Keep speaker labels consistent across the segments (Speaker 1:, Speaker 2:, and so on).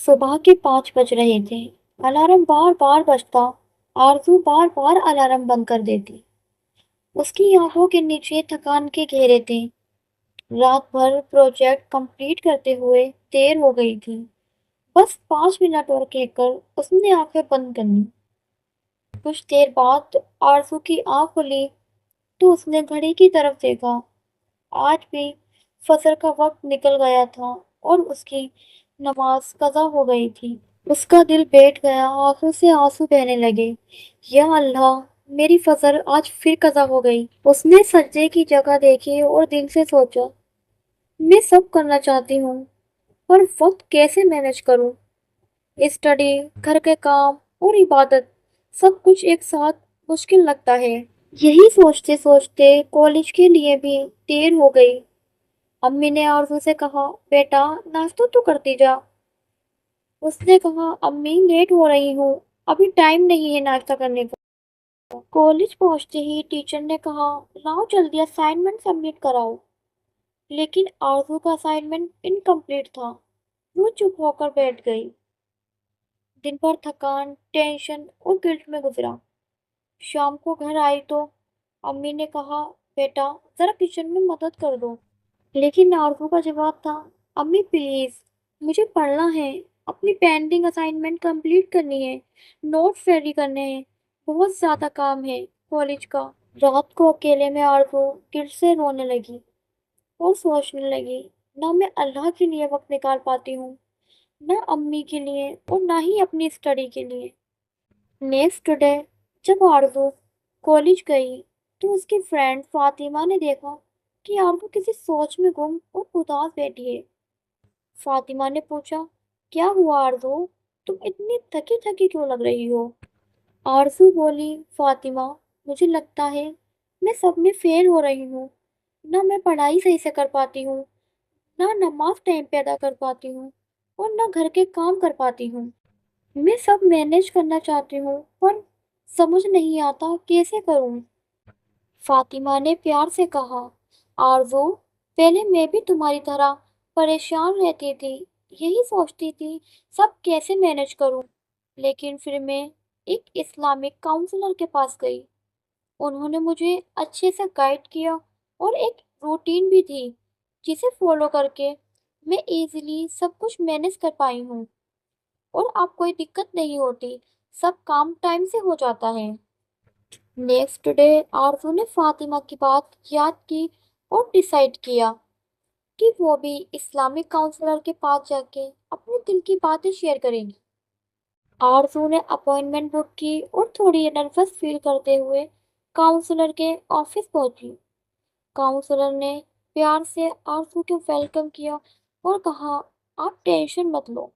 Speaker 1: صبح کے 5 بج رہے تھے۔ الارم بار بار بجتا، آرزو بار بار الارم بند کر دیتی۔ اس کی آنکھوں کے نیچے تھکان کے گھیرے تھے۔ رات بھر پروجیکٹ کمپلیٹ کرتے ہوئے دیر ہو گئی تھی۔ بس 5 منٹ اور کہہ کر اس نے آنکھیں بند کرنی۔ کچھ دیر بعد آرزو کی آنکھ کھلی تو اس نے گھڑی کی طرف دیکھا۔ آج بھی فجر کا وقت نکل گیا تھا اور اس کی نماز قضا ہو گئی تھی۔ اس کا دل بیٹھ گیا، آنکھوں سے آنسو بہنے لگے۔ یا اللہ، میری فجر آج پھر قضا ہو گئی۔ اس نے سجدے کی جگہ دیکھی اور دل سے سوچا، میں سب کرنا چاہتی ہوں پر وقت کیسے مینج کروں؟ اسٹڈی، گھر کے کام اور عبادت، سب کچھ ایک ساتھ مشکل لگتا ہے۔ یہی سوچتے سوچتے کالج کے لیے بھی دیر ہو گئی۔ امی نے آرزو سے کہا، بیٹا ناشتہ تو کرتی جا۔ اس نے کہا، امی لیٹ ہو رہی ہوں، ابھی ٹائم نہیں ہے ناشتہ کرنے کا۔ کالج پہنچتے ہی ٹیچر نے کہا، لاؤ جلدی اسائنمنٹ سبمٹ کراؤ۔ لیکن آرزو کا اسائنمنٹ انکمپلیٹ تھا۔ وہ چپ ہو کر بیٹھ گئی۔ دن بھر تھکان، ٹینشن اور گلٹ میں گزرا۔ شام کو گھر آئی تو امی نے کہا، بیٹا ذرا کچن میں مدد کر دو۔ لیکن آرزو کا جواب تھا، امی پلیز، مجھے پڑھنا ہے، اپنی پینڈنگ اسائنمنٹ کمپلیٹ کرنی ہے، نوٹس ریڈی کرنے ہیں، بہت زیادہ کام ہے کالج کا۔ رات کو اکیلے میں آرزو دل سے رونے لگی اور سوچنے لگی، نہ میں اللہ کے لیے وقت نکال پاتی ہوں، نہ امی کے لیے اور نہ ہی اپنی اسٹڈی کے لیے۔ نیکسٹ ڈے جب آرزو کالج گئی تو اس کی فرینڈ فاطمہ نے دیکھا کہ آرزو کسی سوچ میں گم اور اداس بیٹھی ہے۔ فاطمہ نے پوچھا، کیا ہوا آرزو؟ تم اتنی تھکی تھکی کیوں لگ رہی ہو؟ آرزو بولی، فاطمہ مجھے لگتا ہے میں سب میں فیل ہو رہی ہوں، نہ میں پڑھائی صحیح سے کر پاتی ہوں، نہ نماز ٹائم پہ ادا کر پاتی ہوں اور نہ گھر کے کام کر پاتی ہوں۔ میں سب مینج کرنا چاہتی ہوں پر سمجھ نہیں آتا کیسے کروں۔ فاطمہ نے پیار سے کہا، آرزو پہلے میں بھی تمہاری طرح پریشان رہتی تھی، یہی سوچتی تھی سب کیسے مینج کروں۔ لیکن پھر میں ایک اسلامک کاؤنسلر کے پاس گئی۔ انہوں نے مجھے اچھے سے گائیڈ کیا اور ایک روٹین بھی تھی جسے فالو کر کے میں ایزیلی سب کچھ مینج کر پائی ہوں اور اب کوئی دقت نہیں ہوتی، سب کام ٹائم سے ہو جاتا ہے۔ نیکسٹ ڈے آرزو نے فاطمہ کی بات یاد کی اور ڈیسائیڈ کیا کہ وہ بھی اسلامک کاؤنسلر کے پاس جا کے اپنے دل کی باتیں شیئر کریں گی۔ آرزو نے اپائنٹمنٹ بک کی اور تھوڑی نروس فیل کرتے ہوئے کاؤنسلر کے آفس پہنچی۔ کاؤنسلر نے پیار سے آرزو کو ویلکم کیا اور کہا، آپ ٹینشن مت لو،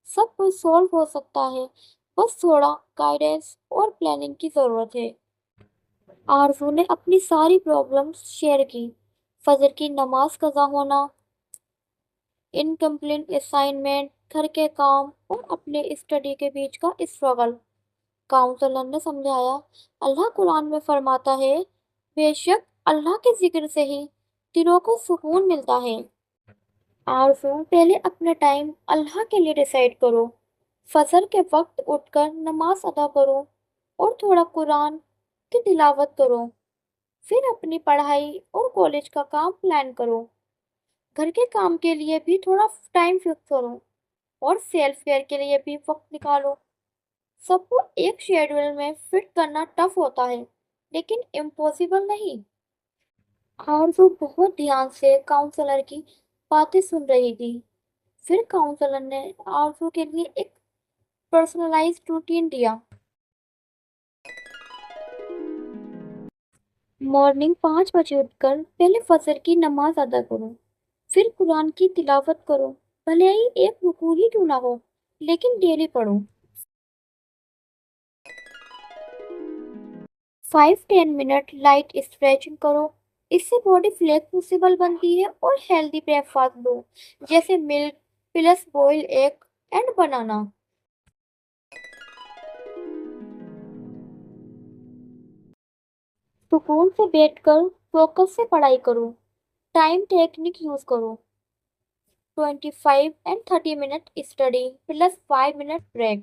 Speaker 1: سب کچھ سولو ہو سکتا ہے، بس تھوڑا گائیڈنس اور پلاننگ کی ضرورت ہے۔ آرزو نے اپنی ساری پرابلمس شیئر کی، فجر کی نماز قضا ہونا، انکمپلیٹ اسائنمنٹ، گھر کے کام اور اپنے اسٹڈی کے بیچ کا اسٹرگل۔ کاؤنسلر نے سمجھایا، اللہ قرآن میں فرماتا ہے، بے شک اللہ کے ذکر سے ہی دلوں کو سکون ملتا ہے۔ آرزو پہلے اپنا ٹائم اللہ کے لیے ڈیسائیڈ کرو، فجر کے وقت اٹھ کر نماز ادا کرو اور تھوڑا قرآن کی تلاوت کرو، پھر اپنی پڑھائی اور کالج کا کام پلان کرو، گھر کے کام کے لیے بھی تھوڑا ٹائم فکس کرو اور سیلف کیئر کے لیے بھی وقت نکالو۔ سب کو ایک شیڈول میں فٹ کرنا ٹف ہوتا ہے لیکن امپاسبل نہیں۔ آرزو بہت دھیان سے کاؤنسلر کی باتیں سن رہی تھی۔ پھر کاؤنسلر نے آرزو کے لیے ایک پرسنلائزڈ روٹین دیا۔ مارننگ 5 بجے اٹھ کر پہلے فجر کی نماز ادا کرو، پھر قرآن کی تلاوت کرو، بھلے ہی ایک رکوع ہی کیوں نہ ہو لیکن ڈیلی پڑھو۔ 5-10 منٹ لائٹ اسٹریچنگ کرو، اس سے باڈی فلیکسیبل بنتی ہے اور ہیلدی بریک فاسٹ دو جیسے ملک پلس بوائل ایگ اینڈ بنانا۔ سکون سے بیٹھ کر فوکس سے پڑھائی کرو، ٹائم ٹیکنک یوز کرو، 25 and 30 minute study plus 5 minute break.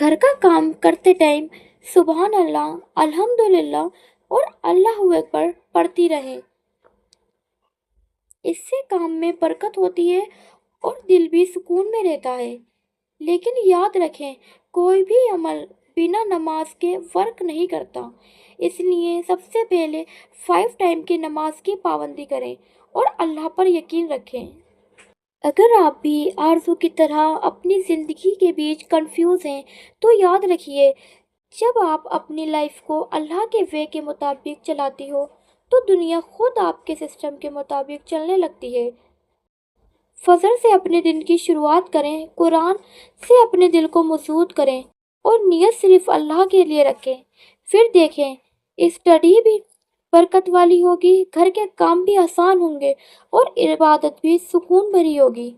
Speaker 1: گھر کا کام کرتے ٹائم سبحان اللہ، الحمدللہ اور اللہ اکبر پڑھتی رہے۔ اس سے کام میں برکت ہوتی ہے اور دل بھی سکون میں رہتا ہے۔ لیکن یاد رکھیں، کوئی بھی عمل بنا نماز کے ورک نہیں کرتا۔ اس لیے سب سے پہلے 5 ٹائم کی نماز کی پابندی کریں اور اللہ پر یقین رکھیں۔ اگر آپ بھی آرزو کی طرح اپنی زندگی کے بیچ کنفیوز ہیں تو یاد رکھیے، جب آپ اپنی لائف کو اللہ کے وے کے مطابق چلاتی ہو تو دنیا خود آپ کے سسٹم کے مطابق چلنے لگتی ہے۔ فجر سے اپنے دن کی شروعات کریں، قرآن سے اپنے دل کو مسعود کریں اور نیت صرف اللہ کے لیے رکھیں۔ پھر دیکھیں، اسٹڈی بھی برکت والی ہوگی، گھر کے کام بھی آسان ہوں گے اور عبادت بھی سکون بھری ہوگی۔